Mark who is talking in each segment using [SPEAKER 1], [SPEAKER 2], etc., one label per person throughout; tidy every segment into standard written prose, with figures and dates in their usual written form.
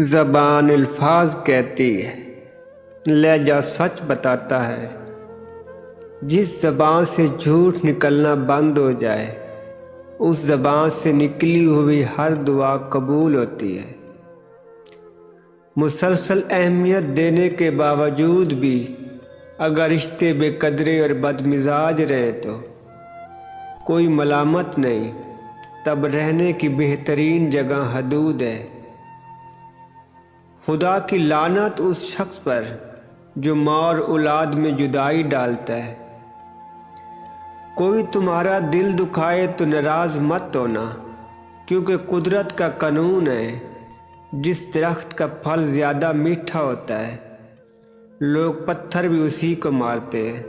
[SPEAKER 1] زبان الفاظ کہتی ہے، لہجہ سچ بتاتا ہے۔ جس زبان سے جھوٹ نکلنا بند ہو جائے، اس زبان سے نکلی ہوئی ہر دعا قبول ہوتی ہے۔ مسلسل اہمیت دینے کے باوجود بھی اگر رشتے بے قدرے اور بدمزاج رہے تو کوئی ملامت نہیں، تب رہنے کی بہترین جگہ حدود ہے۔ خدا کی لعنت اس شخص پر جو ماں اور اولاد میں جدائی ڈالتا ہے۔ کوئی تمہارا دل دکھائے تو ناراض مت ہونا، کیونکہ قدرت کا قانون ہے، جس درخت کا پھل زیادہ میٹھا ہوتا ہے، لوگ پتھر بھی اسی کو مارتے ہیں۔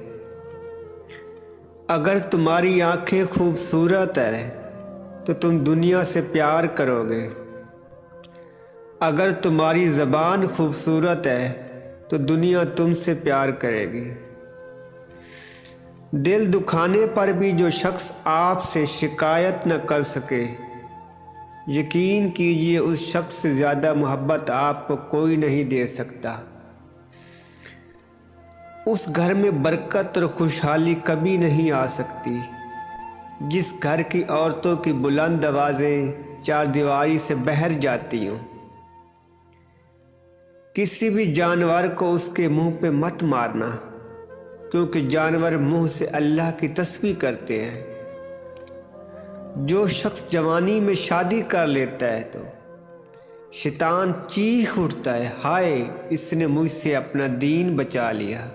[SPEAKER 1] اگر تمہاری آنکھیں خوبصورت ہیں تو تم دنیا سے پیار کرو گے۔ اگر تمہاری زبان خوبصورت ہے تو دنیا تم سے پیار کرے گی۔ دل دکھانے پر بھی جو شخص آپ سے شکایت نہ کر سکے، یقین کیجئے اس شخص سے زیادہ محبت آپ کو کوئی نہیں دے سکتا۔ اس گھر میں برکت اور خوشحالی کبھی نہیں آ سکتی جس گھر کی عورتوں کی بلند آوازیں چار دیواری سے باہر جاتی ہوں۔ کسی بھی جانور کو اس کے منہ پہ مت مارنا، کیونکہ جانور منہ سے اللہ کی تسبیح کرتے ہیں۔ جو شخص جوانی میں شادی کر لیتا ہے تو شیطان چیخ اٹھتا ہے، ہائے اس نے مجھ سے اپنا دین بچا لیا۔